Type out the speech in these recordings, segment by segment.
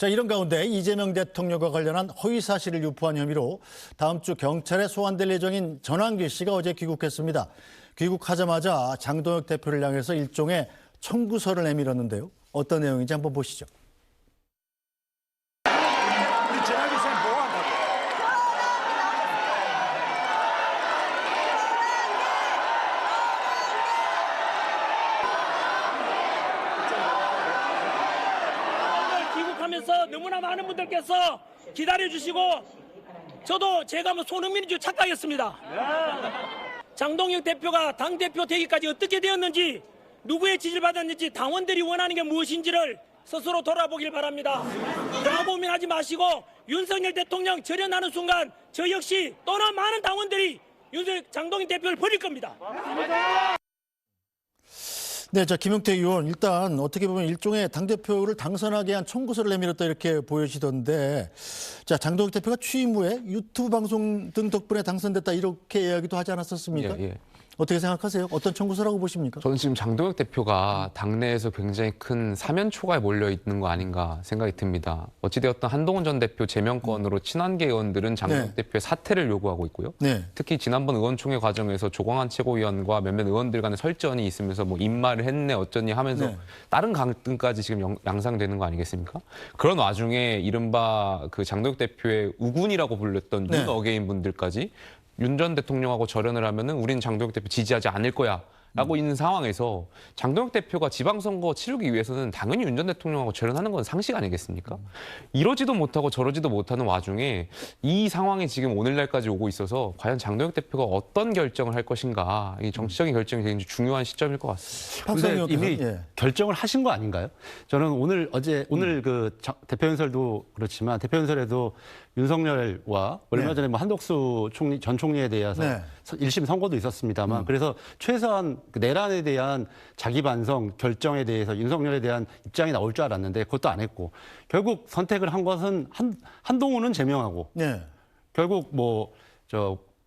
자, 이런 가운데 이재명 대통령과 관련한 허위 사실을 유포한 혐의로 다음 주 경찰에 소환될 예정인 전환기 씨가 어제 귀국했습니다. 귀국하자마자 장동혁 대표를 향해서 일종의 청구서를 내밀었는데요. 어떤 내용인지 한번 보시죠. 하면서 너무나 많은 분들께서 기다려주시고 저도 제가 손흥민인 줄 착각했습니다. 장동혁 대표가 당대표 되기까지 어떻게 되었는지, 누구의 지지를 받았는지, 당원들이 원하는 게 무엇인지를 스스로 돌아보길 바랍니다. 더 고민하지 마시고 윤석열 대통령 절연하는 순간 저 역시 또한 많은 당원들이 장동혁 대표를 버릴 겁니다. 네, 자, 김용태 의원, 일단 어떻게 보면 일종의 당대표를 당선하게 한 청구서를 내밀었다 이렇게 보여지던데, 자, 장동혁 대표가 취임 후에 유튜브 방송 등 덕분에 당선됐다 이렇게 이야기도 하지 않았었습니까? 예. 어떻게 생각하세요? 어떤 청구서라고 보십니까? 저는 지금 장동혁 대표가 당내에서 굉장히 큰 사면초가에 몰려 있는 거 아닌가 생각이 듭니다. 어찌되었든 한동훈 전 대표 제명권으로 친한계 의원들은 장동혁 대표의 사퇴를 요구하고 있고요. 특히 지난번 의원총회 과정에서 조광한 최고위원과 몇몇 의원들 간의 설전이 있으면서 뭐 입말을 했네 어쩌니 하면서 다른 갈등까지 지금 양상되는 거 아니겠습니까? 그런 와중에 이른바 그 장동혁 대표의 우군이라고 불렸던 윤 어게인 분들까지 윤 전 대통령하고 절연을 하면은 우리는 장동혁 대표 지지하지 않을 거야. 라고 있는 상황에서 장동혁 대표가 지방선거 치르기 위해서는 당연히 윤 전 대통령하고 절연하는 건 상식 아니겠습니까? 이러지도 못하고 저러지도 못하는 와중에 이 상황이 지금 오늘날까지 오고 있어서 과연 장동혁 대표가 어떤 결정을 할 것인가, 이 정치적인 결정이 굉장히 중요한 시점일 것 같습니다. 근데 이미 결정을 하신 거 아닌가요? 저는 오늘 그 대표 연설도 그렇지만 대표 연설에도 윤석열과 얼마 전에 뭐 한덕수 전 총리에 대해서 1심 선고도 있었습니다만 그래서 최소한 그 내란에 대한 자기 반성 결정에 대해서 윤석열에 대한 입장이 나올 줄 알았는데 그것도 안 했고 결국 선택을 한 것은 한동훈은 제명하고 결국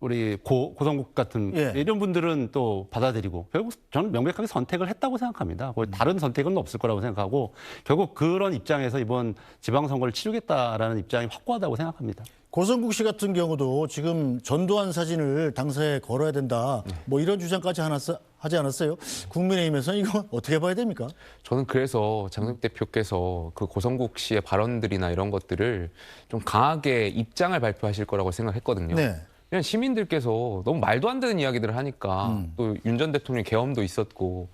우리 고성국 같은 이런 분들은 또 받아들이고 결국 저는 명백하게 선택을 했다고 생각합니다. 다른 선택은 없을 거라고 생각하고 결국 그런 입장에서 이번 지방선거를 치르겠다라는 입장이 확고하다고 생각합니다. 고성국 씨 같은 경우도 지금 전두환 사진을 당사에 걸어야 된다, 뭐 이런 주장까지 하지 않았어요? 국민의힘에서는 이거 어떻게 봐야 됩니까? 저는 그래서 장동혁 대표께서 그 고성국 씨의 발언들이나 이런 것들을 좀 강하게 입장을 발표하실 거라고 생각했거든요. 그냥 시민들께서 너무 말도 안 되는 이야기들을 하니까 또 윤 전 대통령 계엄도 있었고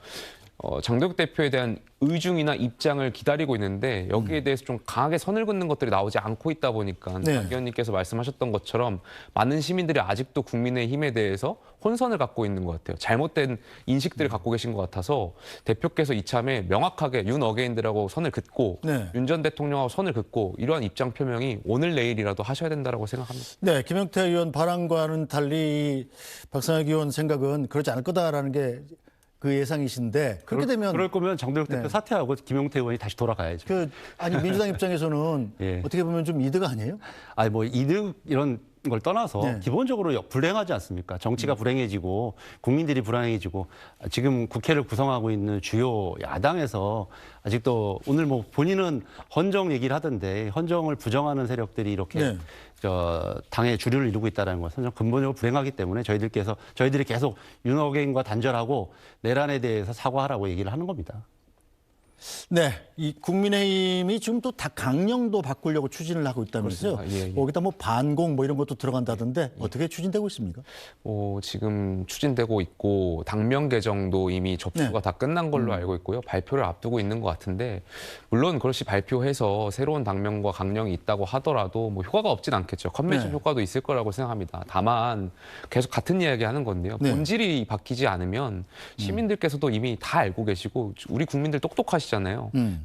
장동혁 대표에 대한 의중이나 입장을 기다리고 있는데 여기에 대해서 좀 강하게 선을 긋는 것들이 나오지 않고 있다 보니까 박 의원님께서 말씀하셨던 것처럼 많은 시민들이 아직도 국민의힘에 대해서 혼선을 갖고 있는 것 같아요. 잘못된 인식들을 갖고 계신 것 같아서 대표께서 이참에 명확하게 윤 어게인들하고 선을 긋고 윤 전 대통령하고 선을 긋고 이러한 입장 표명이 오늘 내일이라도 하셔야 된다고 생각합니다. 네, 김용태 의원 발언과는 달리 박상혁 의원 생각은 그렇지 않을 거다라는 게 그 예상이신데 그렇게 되면 그럴 거면 장동혁 대표 사퇴하고 김용태 의원이 다시 돌아가야죠. 아니 민주당 입장에서는 어떻게 보면 좀 이득 아니에요? 아니 뭐 이득 이런 걸 떠나서 기본적으로 불행하지 않습니까? 정치가 불행해지고 국민들이 불행해지고 지금 국회를 구성하고 있는 주요 야당에서 아직도 오늘 뭐 본인은 헌정 얘기를 하던데 헌정을 부정하는 세력들이 이렇게 당의 주류를 이루고 있다는 것은 근본적으로 불행하기 때문에 저희들이 계속 윤 어게인과 단절하고 내란에 대해서 사과하라고 얘기를 하는 겁니다. 네, 이 국민의힘이 지금 또 다 강령도 바꾸려고 추진을 하고 있다면서요. 거기다 뭐 반공 뭐 이런 것도 들어간다던데 어떻게 추진되고 있습니까? 지금 추진되고 있고 당명 개정도 이미 접수가 다 끝난 걸로 알고 있고요. 발표를 앞두고 있는 것 같은데 물론 그것이 발표해서 새로운 당명과 강령이 있다고 하더라도 뭐 효과가 없진 않겠죠. 컨벤션 효과도 있을 거라고 생각합니다. 다만 계속 같은 이야기 하는 건데요. 본질이 바뀌지 않으면 시민들께서도 이미 다 알고 계시고 우리 국민들 똑똑하시잖아요.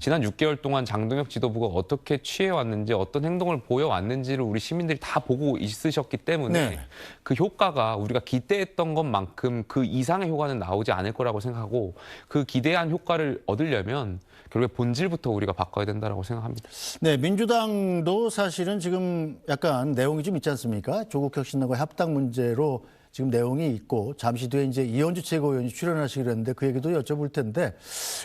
지난 6개월 동안 장동혁 지도부가 어떻게 취해왔는지 어떤 행동을 보여왔는지를 우리 시민들이 다 보고 있으셨기 때문에 그 효과가 우리가 기대했던 것만큼 그 이상의 효과는 나오지 않을 거라고 생각하고 그 기대한 효과를 얻으려면 결국에 본질부터 우리가 바꿔야 된다고 생각합니다. 네, 민주당도 사실은 지금 약간 내용이 좀 있지 않습니까? 조국 혁신당과 협당 문제로 지금 내용이 있고 잠시 뒤에 이제 이현주 최고위원이 출연하시기로 했는데 그 얘기도 여쭤볼 텐데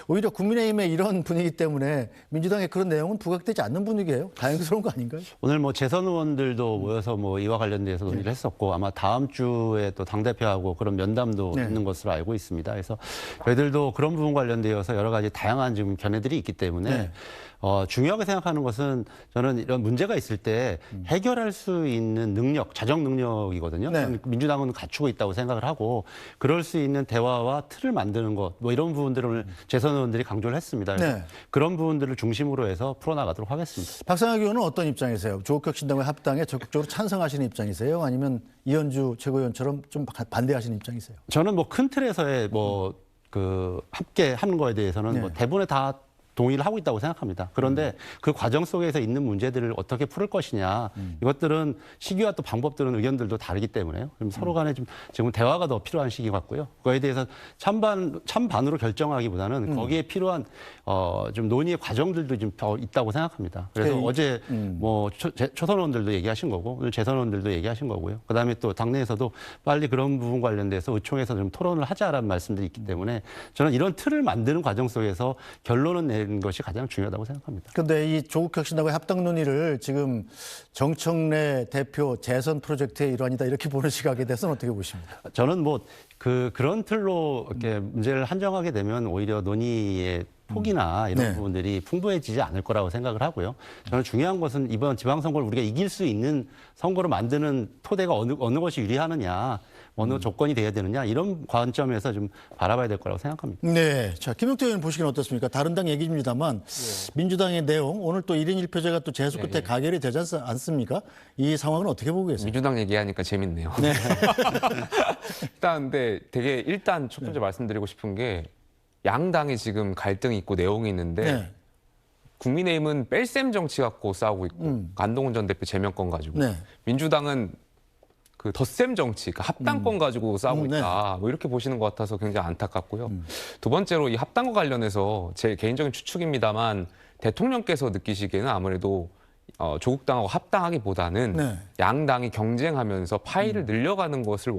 오히려 국민의힘의 이런 분위기 때문에 민주당의 그런 내용은 부각되지 않는 분위기예요. 다행스러운 거 아닌가요? 오늘 뭐 재선 의원들도 모여서 뭐 이와 관련돼서 논의를 했었고 아마 다음 주에 또 당대표하고 그런 면담도 네. 있는 것으로 알고 있습니다. 그래서 저희들도 그런 부분 관련되어서 여러 가지 다양한 지금 견해들이 있기 때문에 네. 중요하게 생각하는 것은 저는 이런 문제가 있을 때 해결할 수 있는 능력, 자정 능력이거든요. 네. 저는 민주당은 갖추고 있다고 생각을 하고 그럴 수 있는 대화와 틀을 만드는 것, 뭐 이런 부분들을 재선 의원들이 강조를 했습니다. 그래서 네. 그런 부분들을 중심으로 해서 풀어나가도록 하겠습니다. 박상혁 의원은 어떤 입장이세요? 조국혁신당의 합당에 적극적으로 찬성하시는 입장이세요? 아니면 이현주 최고위원처럼 좀 반대하시는 입장이세요? 저는 뭐 큰 틀에서의 뭐 그 함께 하는 거에 대해서는 네. 뭐 대부분에 다 동의를 하고 있다고 생각합니다. 그런데 그 과정 속에서 있는 문제들을 어떻게 풀을 것이냐 이것들은 시기와 또 방법들은 의견들도 다르기 때문에요. 그럼 서로 간에 좀 지금 대화가 더 필요한 시기 같고요. 그거에 대해서 찬반으로 결정하기보다는 거기에 필요한 좀 논의의 과정들도 좀 더 있다고 생각합니다. 그래서 네. 어제 뭐 초선 의원들도 얘기하신 거고 오늘 재선 의원들도 얘기하신 거고요. 그다음에 또 당내에서도 빨리 그런 부분 관련돼서 의총에서 좀 토론을 하자라는 말씀들이 있기 때문에 저는 이런 틀을 만드는 과정 속에서 결론은 내는 것이 가장 중요하다고 생각합니다. 그런데 이 조국혁신당의 합당 논의를 지금 정청래 대표 재선 프로젝트의 일환이다 이렇게 보는 시각에 대해서는 어떻게 보십니까? 저는 뭐 그런 틀로 이렇게 문제를 한정하게 되면 오히려 논의의 폭이나 이런 네. 부분들이 풍부해지지 않을 거라고 생각을 하고요. 저는 중요한 것은 이번 지방선거를 우리가 이길 수 있는 선거로 만드는 토대가 어느 것이 유리하느냐, 어느 조건이 돼야 되느냐 이런 관점에서 좀 바라봐야 될 거라고 생각합니다. 네. 자, 김용태 의원 보시기는 어떻습니까? 다른 당 얘기입니다만 민주당의 내용 오늘 또 1인 1표제가 또 재수 끝에 가결이 되지 않습니까? 이 상황은 어떻게 보고 계세요? 민주당 얘기하니까 재밌네요. 네. 일단 첫 번째 말씀드리고 싶은 게 양당이 지금 갈등이 있고 내용이 있는데 네. 국민의힘은 뺄셈 정치 갖고 싸우고 있고 안동훈 전 대표 제명권 가지고 네. 민주당은 그 덧셈 정치, 그러니까 합당권 가지고 싸우고 네. 있다. 뭐 이렇게 보시는 것 같아서 굉장히 안타깝고요. 두 번째로 이 합당과 관련해서 제 개인적인 추측입니다만 대통령께서 느끼시기에는 아무래도 조국당하고 합당하기보다는 네. 양당이 경쟁하면서 파이를 늘려가는 것을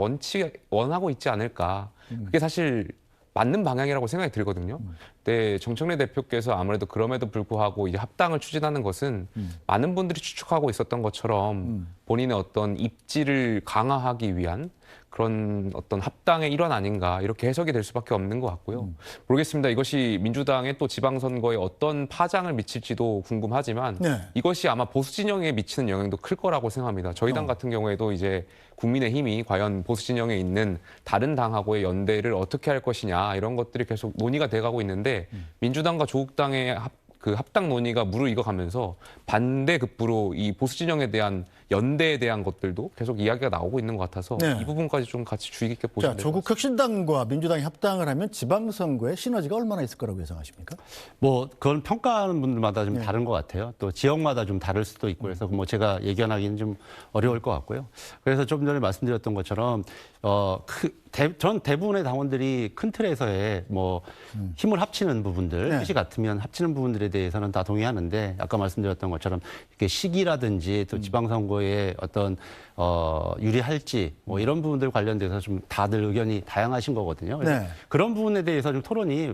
원하고 있지 않을까. 그게 사실 맞는 방향이라고 생각이 들거든요. 근데 정청래 대표께서 아무래도 그럼에도 불구하고 이제 합당을 추진하는 것은 많은 분들이 추측하고 있었던 것처럼 본인의 어떤 입지를 강화하기 위한 그런 어떤 합당의 일환 아닌가 이렇게 해석이 될 수밖에 없는 것 같고요. 모르겠습니다. 이것이 민주당의 또 지방선거에 어떤 파장을 미칠지도 궁금하지만 네. 이것이 아마 보수 진영에 미치는 영향도 클 거라고 생각합니다. 저희 당 같은 경우에도 이제 국민의힘이 과연 보수 진영에 있는 다른 당하고의 연대를 어떻게 할 것이냐 이런 것들이 계속 논의가 돼가고 있는데 민주당과 조국당의 합당 논의가 무르익어가면서 반대급부로 이 보수 진영에 대한 연대에 대한 것들도 계속 이야기가 나오고 있는 것 같아서 네. 이 부분까지 좀 같이 주의 깊게 자, 보시면 될 것 같습니다. 조국혁신당과 민주당이 합당을 하면 지방선거에 시너지가 얼마나 있을 거라고 예상하십니까? 뭐 그건 평가하는 분들마다 좀 다른 것 같아요. 또 지역마다 좀 다를 수도 있고 그래서 뭐 제가 예견하기는 좀 어려울 것 같고요. 그래서 좀 전에 말씀드렸던 것처럼 전 대부분의 당원들이 큰 틀에서의 뭐 힘을 합치는 부분들, 네. 뜻이 같으면 합치는 부분들에 대해서는 다 동의하는데 아까 말씀드렸던 것처럼 이렇게 시기라든지 또 지방선거에 어떤 유리할지 뭐 이런 부분들 관련돼서 좀 다들 의견이 다양하신 거거든요. 그래서 네. 그런 부분에 대해서 좀 토론이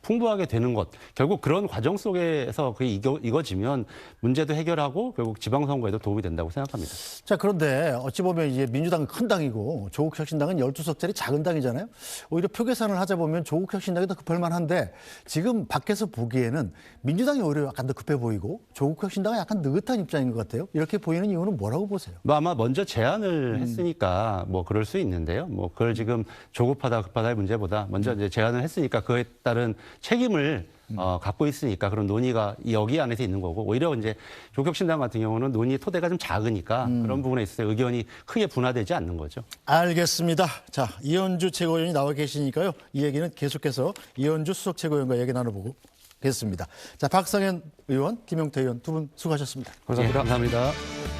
풍부하게 되는 것, 결국 그런 과정 속에서 그게 이거지면 문제도 해결하고 결국 지방선거에도 도움이 된다고 생각합니다. 자, 그런데 어찌 보면 이제 민주당은 큰 당이고 조국혁신당은 12석짜리 작은 당이잖아요. 오히려 표 계산을 하자 보면 조국혁신당이 더 급할 만한데 지금 밖에서 보기에는 민주당이 오히려 약간 더 급해 보이고 조국혁신당은 약간 느긋한 입장인 것 같아요. 이렇게 보이는 이유는 뭐라고 보세요? 뭐 아마 먼저 제안을 했으니까 뭐 그럴 수 있는데요. 뭐 그걸 지금 조급하다 급하다의 문제보다 먼저 이제 제안을 했으니까 그에 따른 책임을 갖고 있으니까 그런 논의가 여기 안에서 있는 거고 오히려 이제 조국혁신당 같은 경우는 논의의 토대가 좀 작으니까 그런 부분에 있어서 의견이 크게 분화되지 않는 거죠. 알겠습니다. 자, 이현주 최고위원이 나와 계시니까요. 이 얘기는 계속해서 이현주 수석 최고위원과 얘기 나눠보고 겠습니다. 자, 박상현 의원, 김용태 의원 두 분 수고하셨습니다. 감사합니다. 감사합니다.